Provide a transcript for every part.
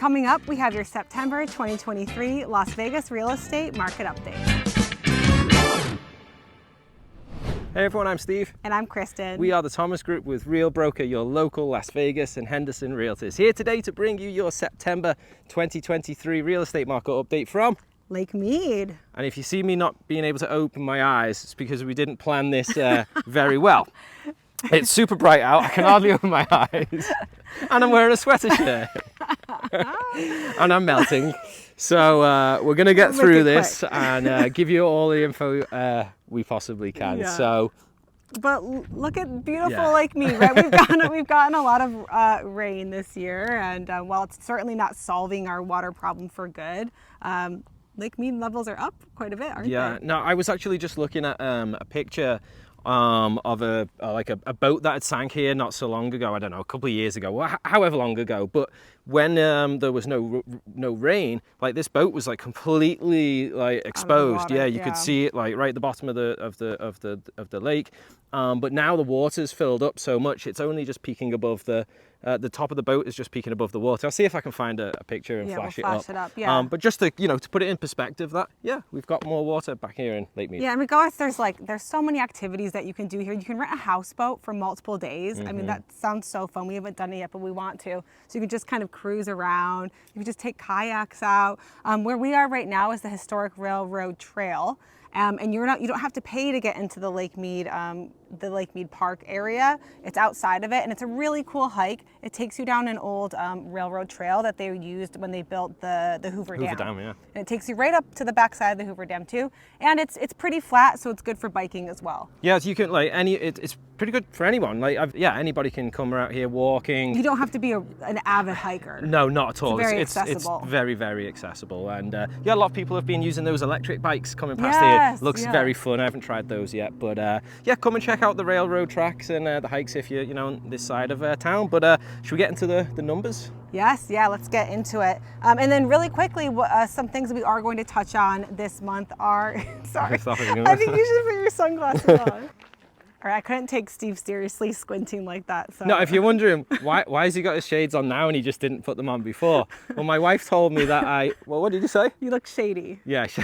Coming up, we have your September 2023 Las Vegas real estate market update. Hey everyone, I'm Steve. And I'm Kristen. We are the Thomas Group with Real Broker, your local Las Vegas and Henderson Realtors. Here today to bring you your September 2023 real estate market update from Lake Mead. And if you see me not being able to open my eyes, it's because we didn't plan this very well. It's super bright out, I can hardly open my eyes. And I'm wearing a sweater shirt. And I'm melting. So we're going to get through this and give you all the info we possibly can. Yeah. So, but look at beautiful Lake Mead, right? We've gotten a lot of rain this year, and while it's certainly not solving our water problem for good, Lake Mead levels are up quite a bit, aren't they? Yeah. No, I was actually just looking at a picture of a boat that had sank here not so long ago. I don't know, a couple of years ago, however long ago. But when there was no rain, like this boat was like completely like exposed. Yeah, you could see it like right at the bottom of the lake. But now the water's filled up so much, it's only just peaking above the top of the boat is just peaking above the water. I'll see if I can find a picture and flash it up. Yeah. But just to to put it in perspective, that we've got more water back here in Lake Mead. Yeah, and regardless, there's so many activities that you can do here. You can rent a houseboat for multiple days. I mean, that sounds so fun. We haven't done it yet, but we want to. So you can just kind of cruise around. You can just take kayaks out. Where we are right now is the historic railroad trail. And you don't have to pay to get into the Lake Mead Park area. It's outside of it, and it's a really cool hike. It takes you down an old railroad trail that they used when they built the Hoover Dam. Yeah. And it takes you right up to the backside of the Hoover Dam too. And it's pretty flat, so it's good for biking as well. Yeah, so you can it's pretty good for anyone. Anybody can come out here walking. You don't have to be an avid hiker. No, not at all. It's very accessible. It's very, very accessible. And a lot of people have been using those electric bikes coming past here. Looks very fun. I haven't tried those yet, but come and check out the railroad tracks and the hikes if you're on this side of town. But should we get into the numbers? Yes, let's get into it. And then really quickly, some things we are going to touch on this month are, sorry, I think you should put your sunglasses on. All right, I couldn't take Steve seriously squinting like that. So. No, if you're wondering why has he got his shades on now and he just didn't put them on before? Well, my wife told me that what did you say? You look shady. Yeah, she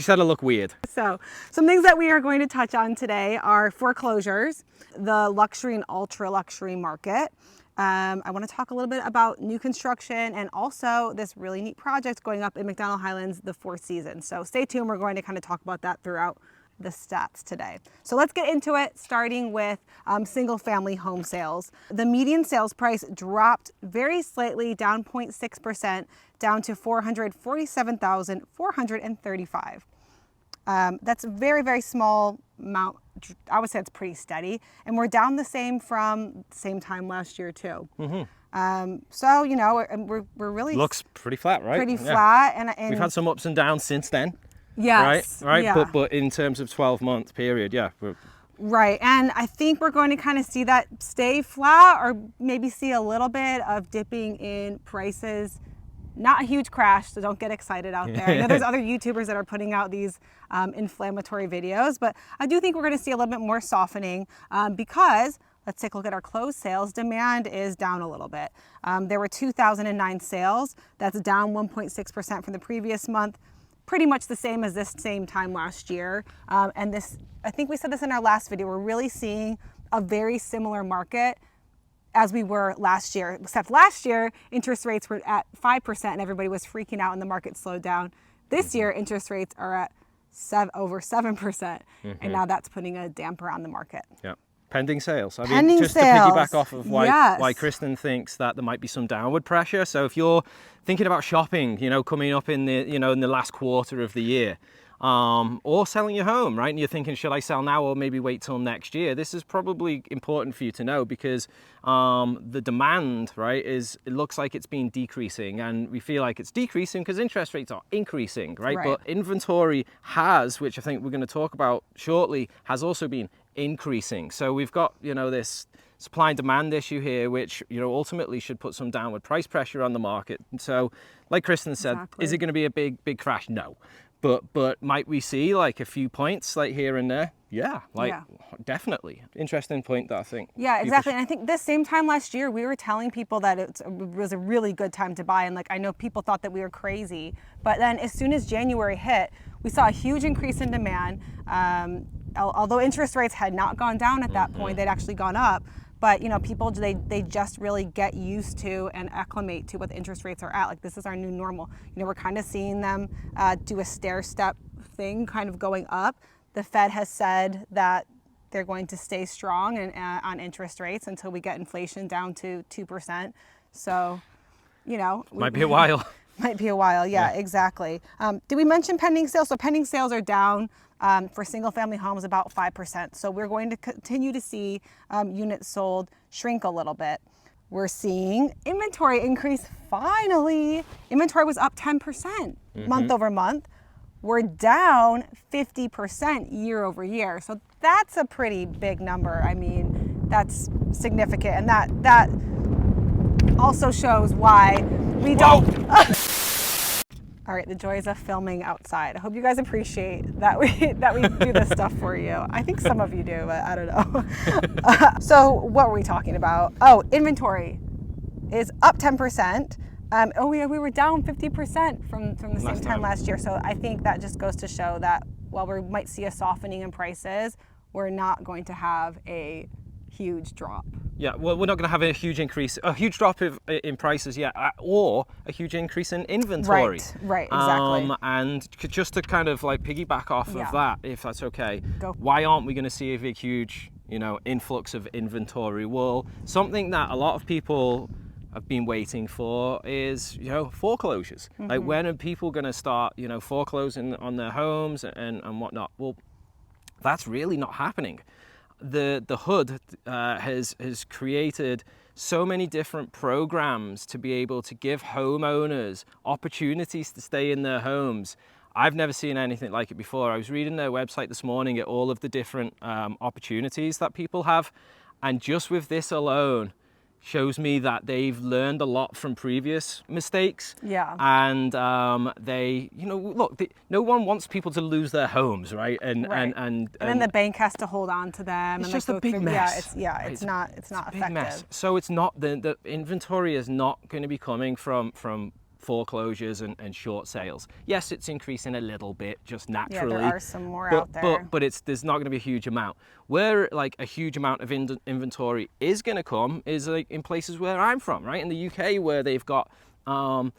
said I look weird. So some things that we are going to touch on today are foreclosures, the luxury and ultra luxury market. I want to talk a little bit about new construction and also this really neat project going up in McDonalds Highlands, the Four Seasons. So stay tuned. We're going to kind of talk about that throughout the stats today. So let's get into it, starting with single family home sales. The median sales price dropped very slightly, down 0.6%, down to $447,435. That's a very, very small amount. I would say it's pretty steady. And we're down the same from the same time last year too. So, we're really... Looks pretty flat, right? Pretty flat. And we've had some ups and downs since then. Yes. Right. Yeah. But in terms of 12-month period, Right, and I think we're going to kind of see that stay flat or maybe see a little bit of dipping in prices. Not a huge crash, so don't get excited out there. I know there's other YouTubers that are putting out these inflammatory videos, but I do think we're going to see a little bit more softening because let's take a look at our closed sales. Demand is down a little bit. There were 2,009 sales. That's down 1.6% from the previous month. Pretty much the same as this same time last year. And this, I think we said this in our last video, we're really seeing a very similar market as we were last year, except last year, interest rates were at 5% and everybody was freaking out and the market slowed down. This year, interest rates are at over 7%. And now that's putting a damper on the market. Yeah. Pending sales. To piggyback off of why Kristen thinks that there might be some downward pressure. So if you're thinking about shopping, coming up in the last quarter of the year, or selling your home, right? And you're thinking, should I sell now or maybe wait till next year? This is probably important for you to know because the demand, right, it looks like it's been decreasing, and we feel like it's decreasing because interest rates are increasing, right? But inventory has, which I think we're going to talk about shortly, has also been increasing. So we've got, this supply and demand issue here, which, ultimately should put some downward price pressure on the market. And so, like Kristen said, is it going to be a big crash? No. But might we see like a few points like here and there? Yeah, definitely. Interesting point that I think. Yeah, exactly. And I think this same time last year, we were telling people that it was a really good time to buy. And like, I know people thought that we were crazy, but then as soon as January hit, we saw a huge increase in demand. Although interest rates had not gone down at that point, they'd actually gone up. But you know, people they just really get used to and acclimate to what the interest rates are at. Like, this is our new normal. You know, we're kind of seeing them do a stair step thing, kind of going up. The Fed has said that they're going to stay strong on interest rates until we get inflation down to 2%. So, you know, might be a while. Might be a while. Yeah. Exactly. Did we mention pending sales? So pending sales are down for single family homes about 5%. So we're going to continue to see units sold shrink a little bit. We're seeing inventory increase. Finally, inventory was up 10% month over month. We're down 50% year over year. So that's a pretty big number. I mean, that's significant. And that also shows why we don't. All right, the joys of filming outside. I hope you guys appreciate that we do this stuff for you. I think some of you do, but I don't know. So what were we talking about? Oh, inventory is up 10%. We were down 50% from the same time last year. So I think that just goes to show that while we might see a softening in prices, we're not going to have a huge drop. Yeah, well, we're not going to have a huge drop in prices yet, or a huge increase in inventory. Right, exactly. And just to kind of like piggyback off of that, if that's okay, why aren't we going to see a big, huge, influx of inventory? Well, something that a lot of people have been waiting for is, foreclosures. Like, when are people going to start, foreclosing on their homes and whatnot? Well, that's really not happening. The HUD has created so many different programs to be able to give homeowners opportunities to stay in their homes. I've never seen anything like it before. I was reading their website this morning at all of the different opportunities that people have, and just with this alone shows me that they've learned a lot from previous mistakes. Yeah. And they, look, no one wants people to lose their homes, right? And then the bank has to hold on to them. It's just a big mess. It's not effective. Big mess. So it's not the inventory is not going to be coming from foreclosures and short sales. Yes, it's increasing a little bit just naturally. Yeah, there are some more out there. But there's not going to be a huge amount. Where like a huge amount of inventory is going to come is like in places where I'm from, right? In the UK, where they've got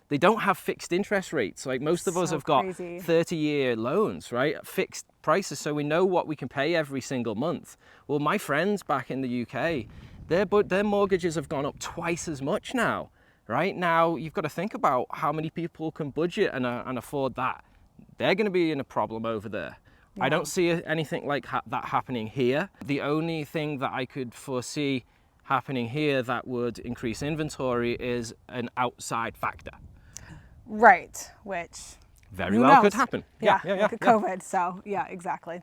they don't have fixed interest rates. Like most of us have got 30-year loans, right? Fixed prices, so we know what we can pay every single month. Well, my friends back in the UK, their mortgages have gone up twice as much now. Right now, you've got to think about how many people can budget and afford that. They're going to be in a problem over there. Yeah. I don't see anything like that happening here. The only thing that I could foresee happening here that would increase inventory is an outside factor. Right, which very well could happen. Yeah, look at COVID. So yeah, exactly.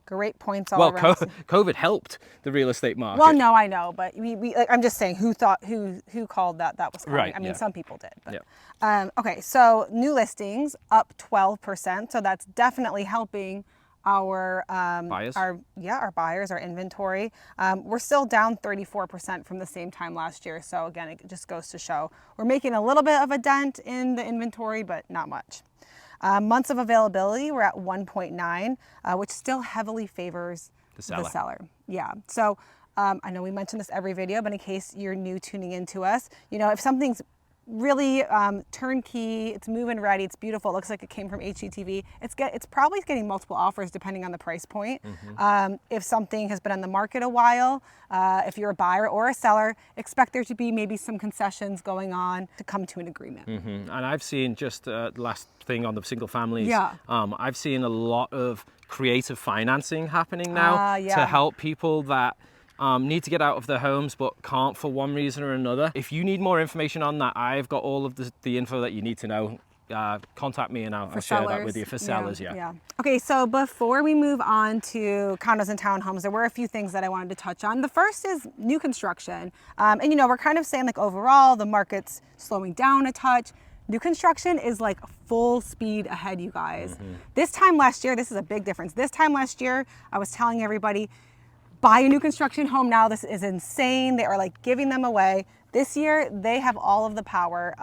Great points all around. Well, COVID helped the real estate market. Well, no, I know, but I'm just saying, who called that was coming? Right, I mean, some people did. But. Okay, so new listings up 12%. So that's definitely helping our buyers. Our buyers, our inventory. We're still down 34% from the same time last year. So again, it just goes to show we're making a little bit of a dent in the inventory, but not much. Months of availability, we're at 1.9, which still heavily favors the seller. Yeah. So I know we mention this every video, but in case you're new tuning into us, if something's really turnkey, it's move-in ready, it's beautiful, it looks like it came from HGTV, it's probably getting multiple offers depending on the price point. If something has been on the market a while, if you're a buyer or a seller, expect there to be maybe some concessions going on to come to an agreement. And I've seen just last thing on the single families, I've seen a lot of creative financing happening now to help people that need to get out of their homes but can't for one reason or another. If you need more information on that, I've got all of the info that you need to know. Contact me and I'll share that with you for sellers. Yeah. Okay, so before we move on to condos and townhomes, there were a few things that I wanted to touch on. The first is new construction. And we're kind of saying like overall the market's slowing down a touch. New construction is like full speed ahead, you guys. This time last year, this is a big difference. This time last year, I was telling everybody, buy a new construction home now. This is insane. They are like giving them away. This year, they have all of the power.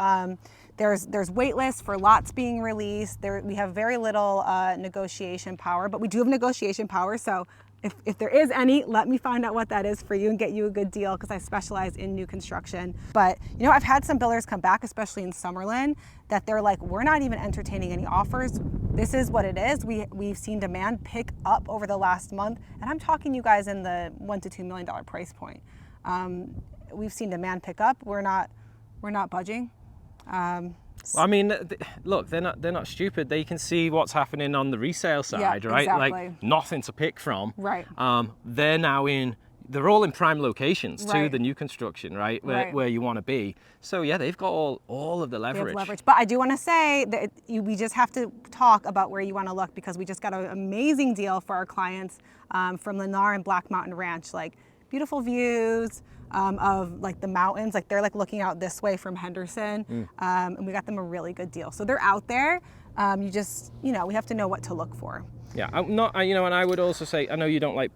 There's wait lists for lots being released. We have very little negotiation power, but we do have negotiation power. So if there is any, let me find out what that is for you and get you a good deal, because I specialize in new construction. But you know, I've had some builders come back, especially in Summerlin, that they're like, we're not even entertaining any offers. This is what it is. We've seen demand pick up over the last month, and I'm talking you guys in the $1 to $2 million price point. We've seen demand pick up. We're not budging. I mean, look, they're not stupid. They can see what's happening on the resale side, right? Exactly. Like nothing to pick from. Right. They're all in prime locations too, Right. the new construction, right? Where you want to be. So yeah, they've got all of the leverage. They have leverage. But I do want to say that we just have to talk about where you want to look, because we just got an amazing deal for our clients from Lennar and Black Mountain Ranch. Like beautiful views of like the mountains, like they're like looking out this way from Henderson, and we got them a really good deal. So they're out there. We have to know what to look for. Yeah, and I would also say, I know you don't like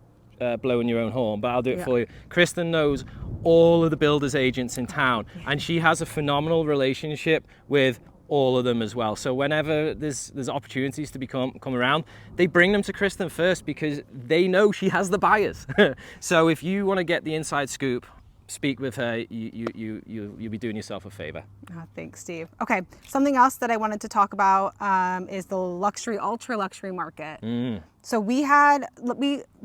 blowing your own horn, but I'll do it for you. Kristen knows all of the builders agents in town, and she has a phenomenal relationship with all of them as well. So whenever there's opportunities to come around, they bring them to Kristen first, because they know she has the buyers. So if you want to get the inside scoop, speak with her. You'll be doing yourself a favor. Thanks, Steve. Okay, something else that I wanted to talk about is the ultra luxury market. So we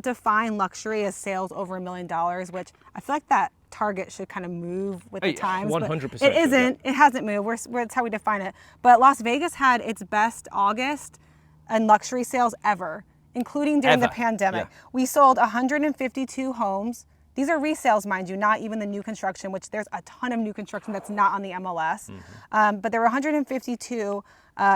define luxury as sales over $1 million, which I feel like that target should kind of move with the times. 100%. It isn't. It hasn't moved. That's how we define it. But Las Vegas had its best August in luxury sales ever, including during the pandemic. Yeah. We sold 152 homes. These are resales, mind you, not even the new construction, which there's a ton of new construction that's not on the MLS. But there were 152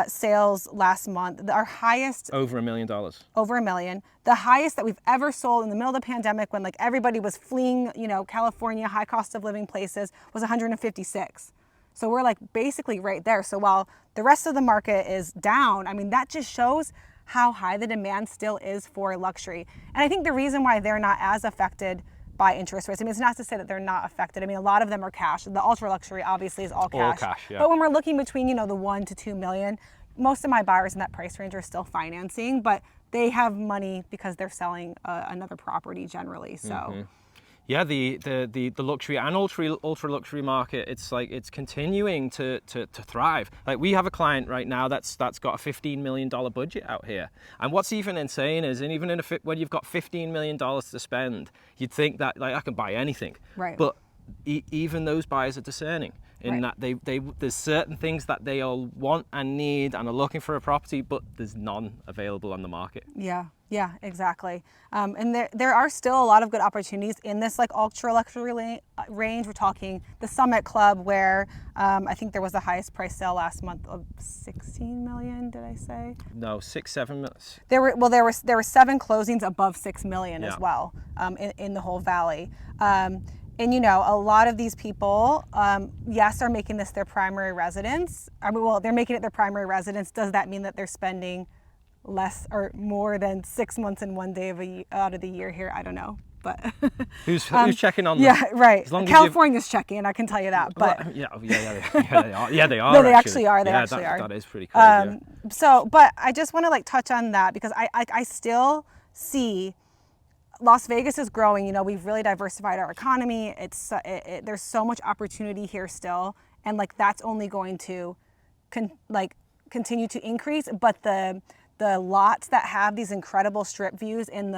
sales last month. Our highest. Over $1 million. Over $1 million. The highest that we've ever sold in the middle of the pandemic, when like everybody was fleeing, California, high cost of living places, was 156. So we're like basically right there. So while the rest of the market is down, I mean, that just shows how high the demand still is for luxury. And I think the reason why they're not as affected by interest rates, I mean, it's not to say that they're not affected. I mean, a lot of them are cash. The ultra luxury obviously is all cash. All cash, yeah. But when we're looking between, the 1 to 2 million, most of my buyers in that price range are still financing, but they have money because they're selling another property generally. So. Yeah, the luxury and ultra luxury market, it's continuing to thrive. Like we have a client right now that's got a $15 million budget out here. And what's even insane is, and even when you've got $15 million to spend, you'd think that like I can buy anything. Right. But even those buyers are discerning in that there's certain things that they all want and need and are looking for a property, but there's none available on the market. Yeah, exactly. And there are still a lot of good opportunities in this like ultra luxury range. We're talking the Summit Club, where I think there was the highest price sale last month of 16 million. Did I say? No, 6-7 million. There were 7 closings above 6 million as well in the whole valley. And a lot of these people, yes, are making this their primary residence. I mean, well, they're making it their primary residence. Does that mean that they're spending less or more than 6 months and 1 day out of the year here? I don't know, but who's checking on them? Yeah, right. California's checking, I can tell you that. But they are. Yeah, they are. No, they actually are. They actually are. That is pretty crazy. So, but I just want to like touch on that, because I still see Las Vegas is growing. We've really diversified our economy. There's so much opportunity here still, and like that's only going to continue to increase. But the lots that have these incredible strip views in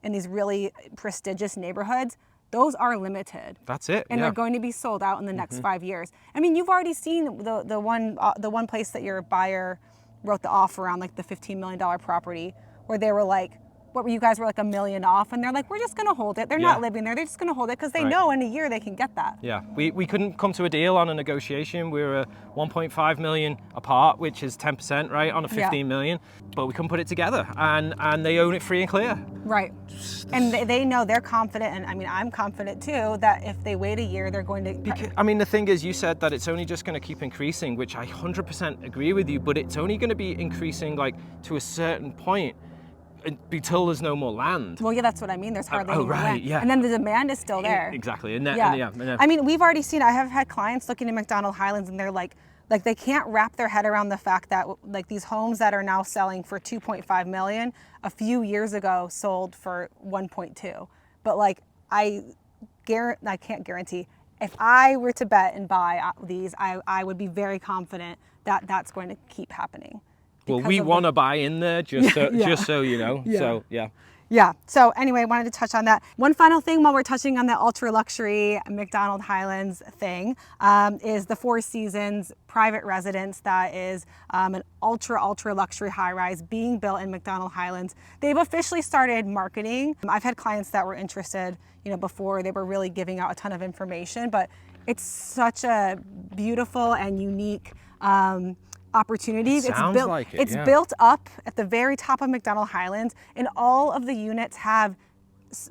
these really prestigious neighborhoods, those are limited. That's it. And they're going to be sold out in the next 5 years. I mean, you've already seen the one place that your buyer wrote the offer on, like the $15 million property, where they were like, what you guys were like $1 million off, and they're like, we're just going to hold it. They're not living there. They're just going to hold it because they know in a year they can get that. Yeah, we couldn't come to a deal on a negotiation. We were 1.5 million apart, which is 10%, right, on a 15 million. But we couldn't put it together, and they own it free and clear. Right. And they know, they're confident, and I mean, I'm confident too, that if they wait a year, they're going to... Because, I mean, the thing is, you said that it's only just going to keep increasing, which I 100% agree with you, but it's only going to be increasing like to a certain point until there's no more land. Well, yeah, that's what I mean. There's hardly any more land. Yeah. And then the demand is still there. Exactly. I mean, we've already seen, I have had clients looking at McDonald's Highlands, and they're like they can't wrap their head around the fact that like these homes that are now selling for 2.5 million a few years ago sold for 1.2. But like I can't guarantee. If I were to bet and buy these, I would be very confident that that's going to keep happening. Well, we want to buy in there just so you know. So Yeah. So anyway, I wanted to touch on that. One final thing while we're touching on the ultra luxury McDonald's Highlands thing is the Four Seasons private residence that is an ultra luxury high rise being built in McDonald's Highlands. They've officially started marketing. I've had clients that were interested, before they were really giving out a ton of information, but it's such a beautiful and unique opportunity. It's built up at the very top of McDonald's Highlands, and all of the units have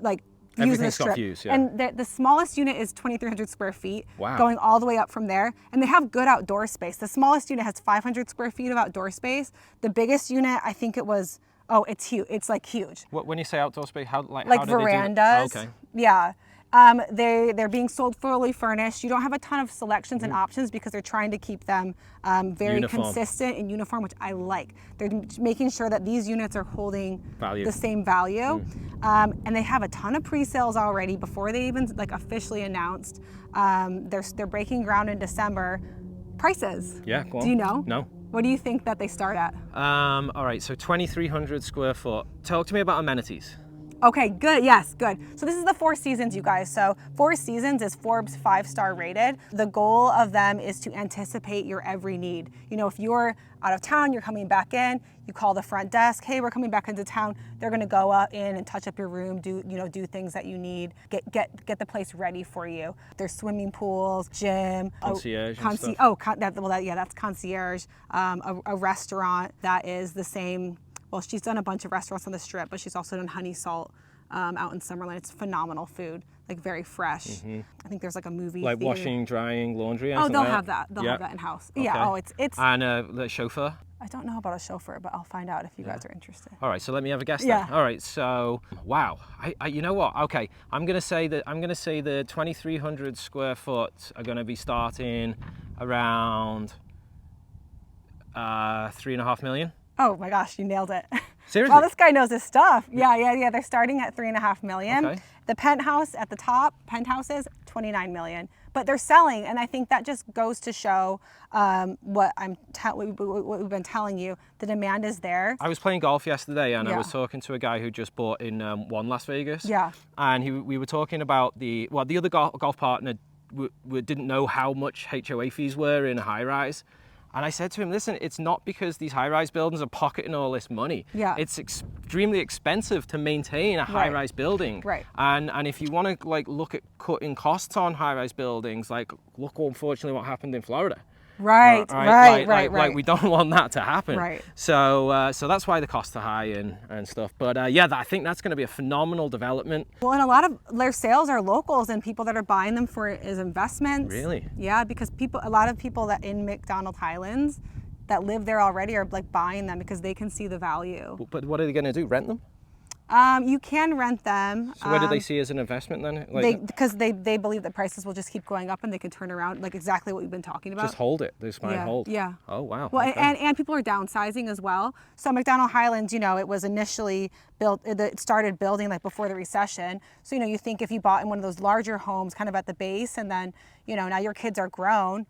like views in the strip. And the smallest unit is 2,300 square feet, going all the way up from there. And they have good outdoor space. The smallest unit has 500 square feet of outdoor space. The biggest unit, I think it was, it's huge. It's like huge. When you say outdoor space, how like how do verandas? They do? Okay. Yeah. They're being sold fully furnished. You don't have a ton of selections and options because they're trying to keep them very consistent and uniform, which I like. They're making sure that these units are holding the same value. And they have a ton of pre-sales already before they even officially announced. They're breaking ground in December. Prices. Yeah, go on. Do you know? No. What do you think that they start at? All right, so 2,300 square foot. Talk to me about amenities. Okay, good. Yes, good. So this is the Four Seasons, you guys. So Four Seasons is Forbes 5-star rated. The goal of them is to anticipate your every need. If you're out of town, you're coming back in, you call the front desk, hey, we're coming back into town. They're going to go in and touch up your room, do things that you need, get the place ready for you. There's swimming pools, gym, concierge and stuff. That's concierge. A restaurant that is the same. Well, she's done a bunch of restaurants on the Strip, but she's also done Honey Salt out in Summerlin. It's phenomenal food, very fresh. Mm-hmm. I think there's a movie theater. Washing, drying, laundry. Oh, they'll have that. They'll have that in house. Okay. Yeah. Oh, it's. And the chauffeur. I don't know about a chauffeur, but I'll find out if you guys are interested. All right, so let me have a guess then. All right, so wow. I you know what? Okay, I'm gonna say the 2,300 square foot are gonna be starting around 3.5 million. Oh my gosh, you nailed it. Seriously? Well, this guy knows his stuff. Yeah. They're starting at 3.5 million. Okay. The penthouse at the top, penthouses, 29 million. But they're selling, and I think that just goes to show what we've been telling you. The demand is there. I was playing golf yesterday, and I was talking to a guy who just bought in One Las Vegas. Yeah. And we were talking about the other golf partner didn't know how much HOA fees were in a high rise. And I said to him, listen, it's not because these high-rise buildings are pocketing all this money. Yeah. It's extremely expensive to maintain a high-rise building. Right. And if you want to look at cutting costs on high-rise buildings, look unfortunately what happened in Florida. Right. We don't want that to happen. Right. So that's why the costs are high and stuff. But I think that's going to be a phenomenal development. Well, and a lot of their sales are locals and people that are buying them as investments. Really? Yeah, because a lot of people that in McDonald's Highlands that live there already are buying them because they can see the value. But what are they going to do? Rent them? You can rent them. So what do they see as an investment then? Because they believe that prices will just keep going up and they can turn around exactly what we've been talking about. Just hold it. They just might hold. Yeah. Oh, wow. Well, okay. and people are downsizing as well. So McDonald's Highlands, it was initially built, it started building before the recession. So, you think if you bought in one of those larger homes kind of at the base and then, now your kids are grown.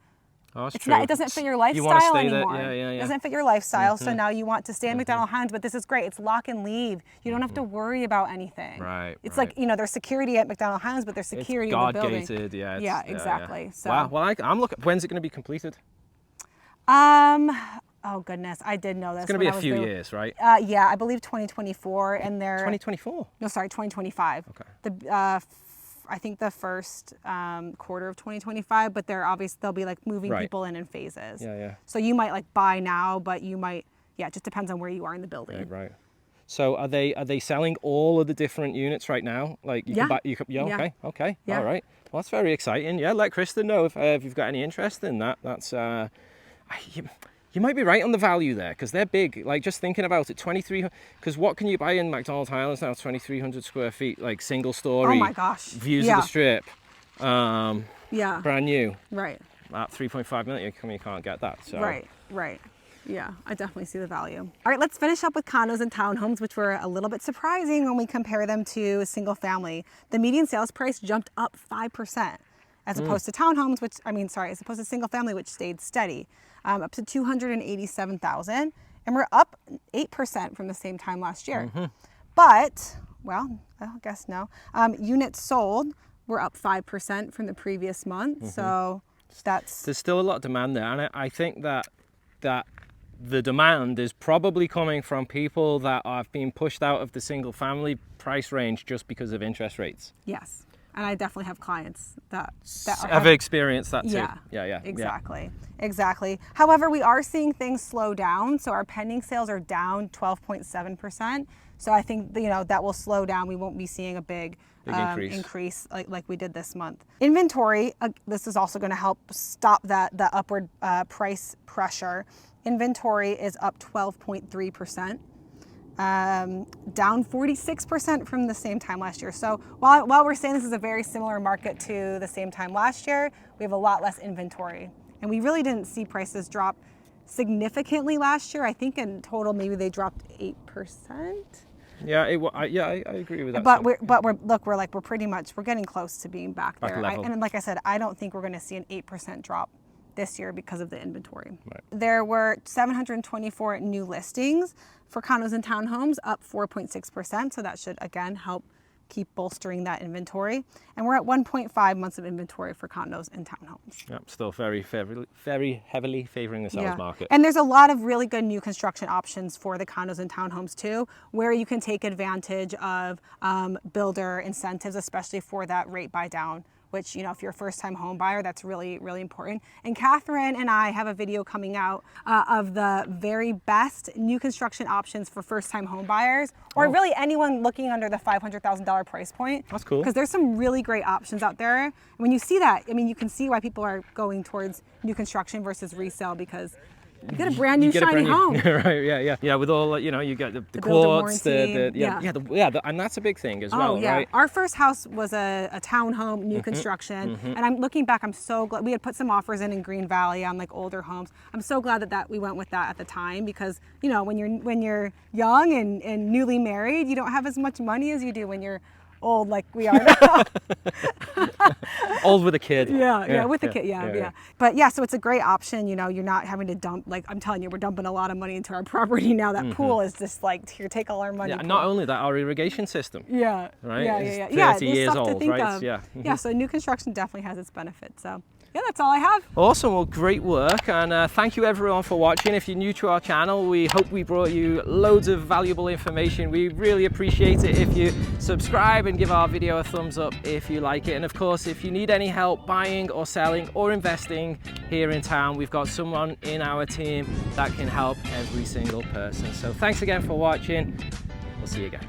Oh, that's true. It doesn't fit your lifestyle anymore. It doesn't fit your lifestyle, so now you want to stay in McDonald's Highlands, but this is great. It's lock and leave. You don't have to worry about anything. Right. It's there's security at McDonald's Highlands, but there's security in the building. It's God-gated, yeah. Yeah, exactly. Yeah. So. Wow. Well, I'm looking. When's it going to be completed? Oh goodness, I did know this. It's going to be a few years, right? Yeah, I believe 2024, and they're 2024. No, sorry, 2025. Okay. I think the first quarter of 2025, but they'll be like moving people in phases. Yeah. So you might like buy now, but you might, it just depends on where you are in the building. Right. So are they selling all of the different units right now? Like you can buy, okay. Yeah. All right. Well, that's very exciting. Yeah, let Kristen know if you've got any interest in that. That's you might be right on the value there, because they're big. Like, just thinking about it, 23, because what can you buy in McDonalds Highlands now? 2,300 square feet, like single story. Oh my gosh. Views of the strip. Yeah. Brand new. Right. At 3.5 million, you can't get that. So. Right. Yeah, I definitely see the value. All right, let's finish up with condos and townhomes, which were a little bit surprising when we compare them to single family. The median sales price jumped up 5%, as opposed to townhomes, as opposed to single family, which stayed steady, up to 287,000, and we're up 8% from the same time last year. But, well, I guess no. Units sold were up 5% from the previous month, so there's still a lot of demand there, and I think that the demand is probably coming from people that have been pushed out of the single family price range just because of interest rates. Yes. And I definitely have clients that have experienced that too. Yeah. Exactly. However, we are seeing things slow down. So our pending sales are down 12.7%. So I think, that will slow down. We won't be seeing a big increase like we did this month. Inventory, this is also going to help stop the upward price pressure. Inventory is up 12.3%. Down 46% from the same time last year. So while we're saying this is a very similar market to the same time last year, we have a lot less inventory. And we really didn't see prices drop significantly last year. I think in total, maybe they dropped 8%. Yeah, I agree with that. But we're pretty much, we're getting close to being back there. And like I said, I don't think we're going to see an 8% drop this year because of the inventory. Right. There were 724 new listings for condos and townhomes, up 4.6%. So that should, again, help keep bolstering that inventory. And we're at 1.5 months of inventory for condos and townhomes. Yep, still very heavily favoring the sales market. And there's a lot of really good new construction options for the condos and townhomes too, where you can take advantage of builder incentives, especially for that rate buy down, which, if you're a first-time home buyer, that's really, really important. And Catherine and I have a video coming out of the very best new construction options for first-time home buyers, or really anyone looking under the $500,000 price point. That's cool. Because there's some really great options out there. And when you see that, you can see why people are going towards new construction versus resale, because you get a brand new shiny home. Right, yeah. With all, you get the quartz, and that's a big thing as well, right? Our first house was a townhome, new construction, and I'm looking back, I'm so glad we had put some offers in Green Valley on like older homes. I'm so glad that we went with that at the time, because when you're young and newly married, you don't have as much money as you do when you're old like we are now. Old with a kid. With a kid, But so it's a great option. You're not having to dump, like I'm telling you, we're dumping a lot of money into our property now. That pool is just like, here, take all our money. Yeah, not only that, our irrigation system. Right? Yeah. 30 years old, right? Yeah, so new construction definitely has its benefits. So yeah, that's all I have. Awesome, well, great work, and thank you everyone for watching. If you're new to our channel, we hope we brought you loads of valuable information. We really appreciate it if you subscribe and give our video a thumbs up if you like it. And of course, if you need any help buying or selling or investing here in town, we've got someone in our team that can help every single person. So thanks again for watching. We'll see you again.